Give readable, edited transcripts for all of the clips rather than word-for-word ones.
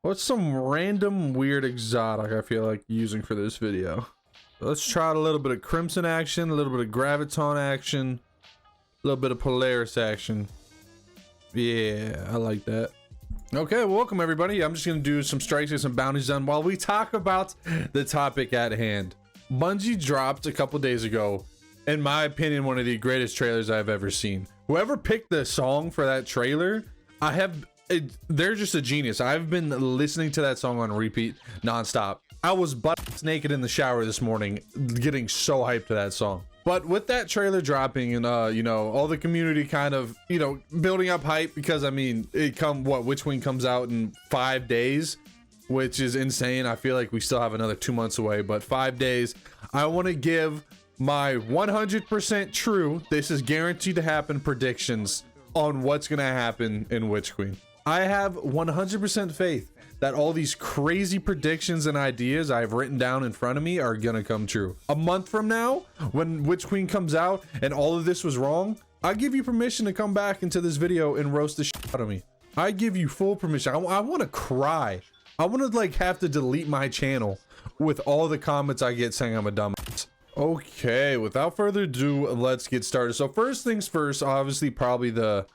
What's some random weird exotic I feel like using for this video? Let's try out a little bit of Crimson action, a little bit of Graviton action, a little bit of Polaris action. Yeah, I like that. Okay, welcome everybody. I'm just gonna do some strikes and some bounties done while we talk about the topic at hand. Bungie dropped a couple days ago, in my opinion, one of the greatest trailers I've ever seen. Whoever picked the song for that trailer, they're just a genius. I've been listening to that song on repeat nonstop. I was butt naked in the shower this morning, getting so hyped to that song. But with that trailer dropping and you know, all the community kind of, you know, building up hype, because I mean, Witchwing comes out in 5 days, which is insane. I feel like we still have another 2 months away, but 5 days. I want to give my 100% true, this is guaranteed to happen predictions on what's gonna happen in Witch Queen. I have 100% faith that all these crazy predictions and ideas I've written down in front of me are gonna come true. A month from now, when Witch Queen comes out and all of this was wrong, I give you permission to come back into this video and roast the shit out of me. I give you full permission. I want to cry. I want to like have to delete my channel with all the comments I get saying I'm a dumbass. Okay, without further ado, let's get started. So first things first, obviously probably the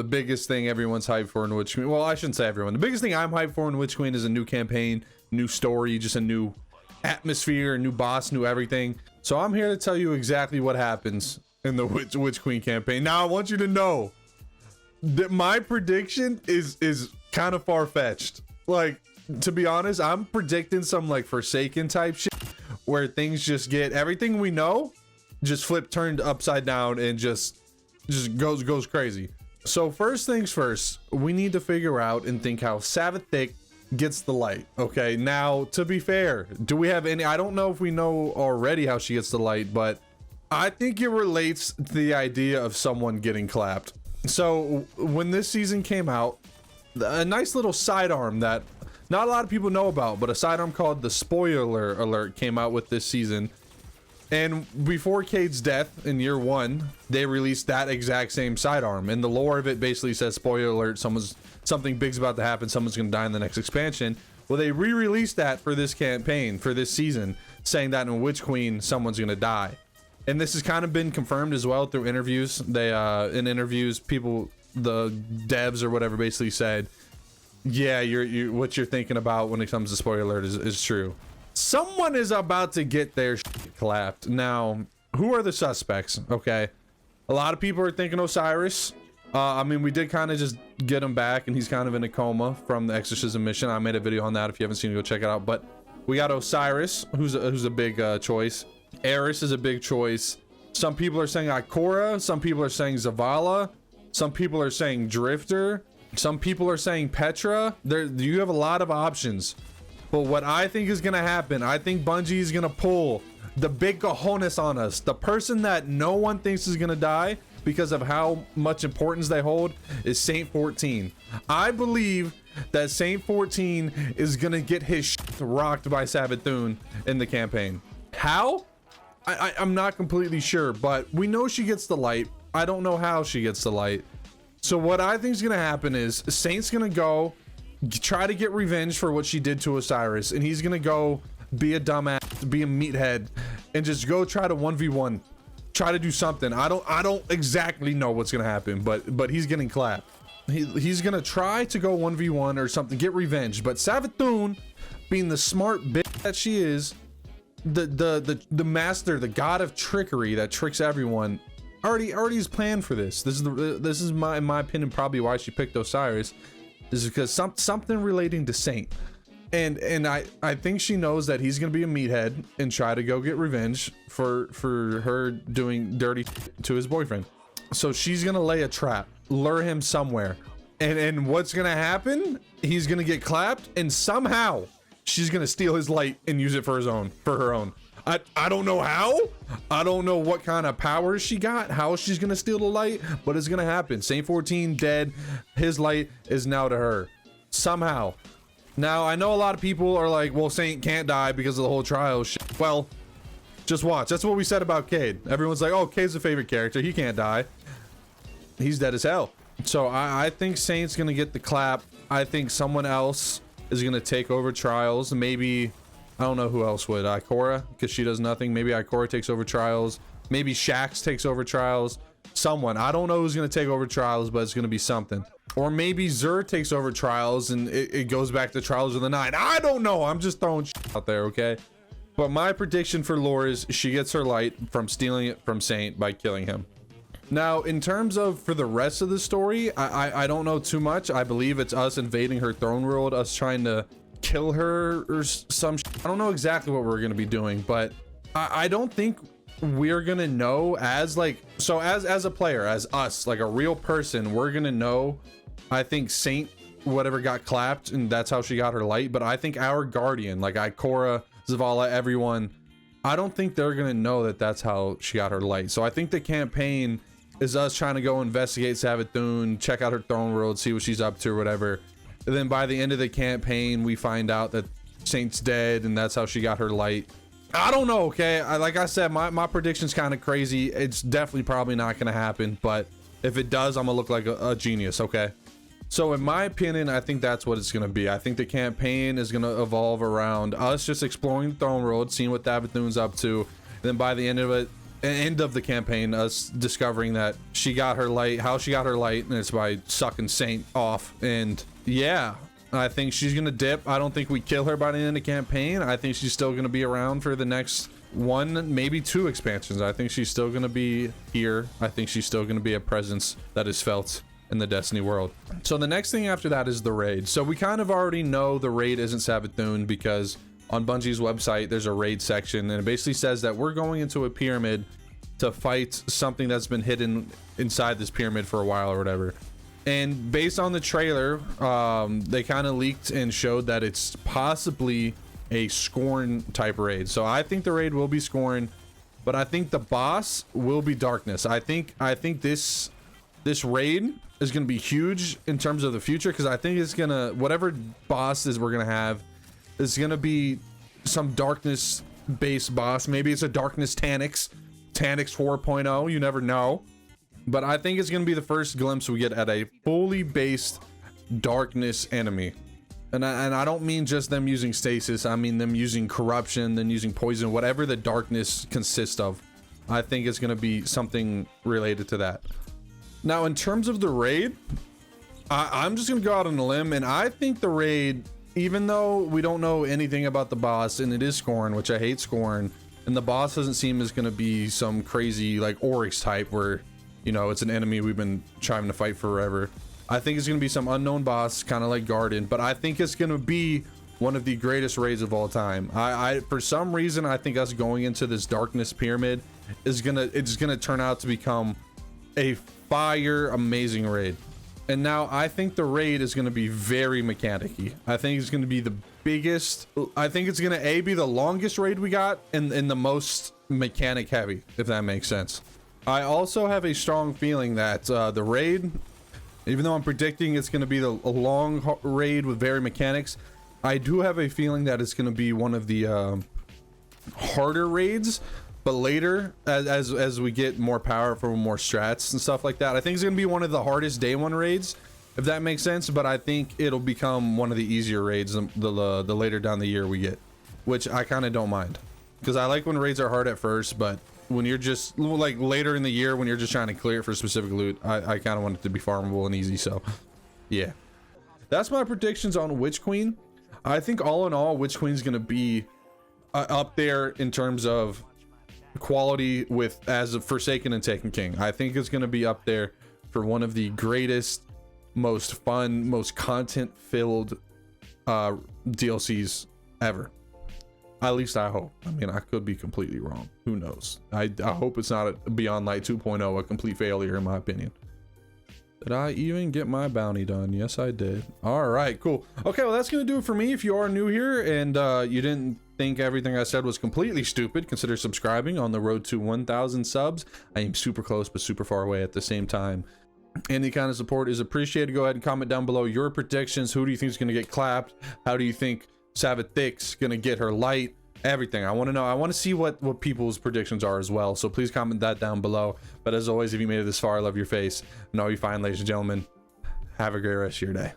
biggest thing everyone's hyped for in Witch Queen. Well, I shouldn't say everyone. The biggest thing I'm hyped for in Witch Queen is a new campaign, new story, just a new atmosphere, new boss, new everything. So I'm here to tell you exactly what happens in the Witch Queen campaign. Now I want you to know that my prediction is kind of far-fetched. Like, to be honest, I'm predicting some like Forsaken type shit where things just get everything we know just turned upside down and just goes crazy. So first things first, we need to figure out and think how Saint-14 gets the light. Okay, now to be fair, do we have any, I don't know if we know already how she gets the light, but I think it relates to the idea of someone getting clapped. So when this season came out, a nice little sidearm that not a lot of people know about, but a sidearm called the Spoiler Alert came out with this season. And before Cade's death in year 1, they released that exact same sidearm. And the lore of it basically says, spoiler alert, something big's about to happen, someone's gonna die in the next expansion. Well, they re-released that for this campaign, for this season, saying that in Witch Queen, someone's gonna die. And this has kind of been confirmed as well through interviews. They, in interviews, people, the devs or whatever basically said, yeah, what you're thinking about when it comes to spoiler alert is true. Someone is about to get their shit clapped. Now, who are the suspects? Okay, a lot of people are thinking Osiris. I mean, we did kind of just get him back, and he's kind of in a coma from the exorcism mission. I made a video on that. If you haven't seen it, go check it out. But we got Osiris, who's a big choice. Eris is a big choice. Some people are saying Ikora. Some people are saying Zavala. Some people are saying Drifter. Some people are saying Petra. You have a lot of options. But what I think is gonna happen, I think Bungie is gonna pull the big cojones on us. The person that no one thinks is gonna die because of how much importance they hold is Saint-14. I believe that Saint-14 is gonna get his shit rocked by Saint-14 in the campaign. How? I'm not completely sure, but we know she gets the light. I don't know how she gets the light. So what I think is gonna happen is Saint's gonna go try to get revenge for what she did to Osiris, and he's gonna go be a dumbass, be a meathead, and just go try to 1v1, try to do something. I don't exactly know what's gonna happen, but he's getting clapped. He's gonna try to go 1v1 or something, get revenge. But Saint-14, being the smart bitch that she is, the master, the god of trickery that tricks everyone, already is planned for this. This is in my opinion probably why she picked Osiris. This is because something relating to Saint, and I think she knows that he's gonna be a meathead and try to go get revenge for her doing dirty to his boyfriend. So she's gonna lay a trap, lure him somewhere, and what's gonna happen? He's gonna get clapped, and somehow she's gonna steal his light and use it for her own. I don't know how. I don't know what kind of powers she got, how she's gonna steal the light, but it's gonna happen. Saint-14 dead, his light is now to her somehow. Now I know a lot of people are like, well, Saint can't die because of the whole trial shit. Well, just watch. That's what we said about Cade. Everyone's like, oh, Cade's a favorite character, he can't die. He's dead as hell. So I think Saint's gonna get the clap. I think someone else is gonna take over trials. Maybe, I don't know who else would. Ikora, because she does nothing. Maybe Ikora takes over trials. Maybe Shax takes over trials. Someone, I don't know who's gonna take over trials, but it's gonna be something. Or maybe Xur takes over trials and it goes back to Trials of the Nine. I don't know. I'm just throwing shit out there, okay? But my prediction for lore is she gets her light from stealing it from Saint by killing him. Now, in terms of for the rest of the story, I don't know too much. I believe it's us invading her throne world, us trying to kill her or some shit. I don't know exactly what we're gonna be doing, but I don't think we're gonna know as like, so as a player, as us, like a real person, we're gonna know. I think Saint whatever got clapped and that's how she got her light, but I think our guardian, like Ikora, Zavala, everyone, I don't think they're gonna know that that's how she got her light. So I think the campaign is us trying to go investigate Savathun, check out her throne world, see what she's up to or whatever. And then by the end of the campaign, we find out that Saint's dead and that's how she got her light. I don't know, okay? Like I said, my prediction's kind of crazy. It's definitely probably not gonna happen, but if it does, I'm gonna look like a genius, okay? So in my opinion, I think that's what it's gonna be. I think the campaign is gonna evolve around us just exploring the throne world, seeing what Savathun's up to, and then by the end of the campaign, us discovering that she got her light, how she got her light, and it's by sucking Saint off. And yeah, I think she's gonna dip. I don't think we kill her by the end of the campaign. I think she's still gonna be around for the next one, maybe two expansions. I think she's still gonna be here. I think she's still gonna be a presence that is felt in the Destiny world. So the next thing after that is the raid. So we kind of already know the raid isn't Savathun because on Bungie's website there's a raid section and it basically says that we're going into a pyramid to fight something that's been hidden inside this pyramid for a while or whatever. And based on the trailer, they kind of leaked and showed that it's possibly a Scorn type raid. So I think the raid will be Scorn, but I think the boss will be Darkness. I think this raid is going to be huge in terms of the future, because I think it's gonna, whatever bosses we're gonna have is gonna be some Darkness based boss. Maybe it's a Darkness Taniks 4.0, you never know. But I think it's gonna be the first glimpse we get at a fully based Darkness enemy. And I don't mean just them using stasis, I mean them using corruption, then using poison, whatever the Darkness consists of. I think it's gonna be something related to that. Now, in terms of the raid, I'm just gonna go out on a limb, and I think the raid, even though we don't know anything about the boss, and it is Scorn, which I hate Scorn, and the boss doesn't seem as gonna be some crazy like Oryx type where, you know, it's an enemy we've been trying to fight forever. I think it's gonna be some unknown boss, kind of like Garden, but I think it's gonna be one of the greatest raids of all time. I for some reason, I think us going into this Darkness pyramid is gonna turn out to become a fire amazing raid. And now I think the raid is going to be very mechanic-y. I think it's going to be the biggest, I think it's going to be the longest raid we got and the most mechanic heavy, if that makes sense. I also have a strong feeling that the raid, even though I'm predicting it's going to be a long raid with very mechanics, I do have a feeling that it's going to be one of the harder raids. But later, as we get more powerful, more strats and stuff like that, I think it's gonna be one of the hardest day one raids, if that makes sense. But I think it'll become one of the easier raids the later down the year we get, which I kind of don't mind, because I like when raids are hard at first, but when you're just like later in the year when you're just trying to clear it for specific loot, I kind of want it to be farmable and easy. So yeah, that's my predictions on Witch Queen. I think all in all, Witch Queen's gonna be up there in terms of quality with as of Forsaken and Taken King. I think it's going to be up there for one of the greatest, most fun, most content filled DLCs ever. At least I hope. I mean, I could be completely wrong, who knows. I hope it's not a Beyond Light 2.0, a complete failure in my opinion. Did I even get my bounty done? Yes, I did. All right, cool. Okay, well, that's going to do it for me. If you are new here and you didn't think everything I said was completely stupid, consider subscribing on the road to 1,000 subs. I am super close, but super far away at the same time. Any kind of support is appreciated. Go ahead and comment down below your predictions. Who do you think is going to get clapped? How do you think Savathun's going to get her light? Everything. I want to know. I want to see what people's predictions are as well. So please comment that down below. But as always, if you made it this far, I love your face. And all you fine, ladies and gentlemen, have a great rest of your day.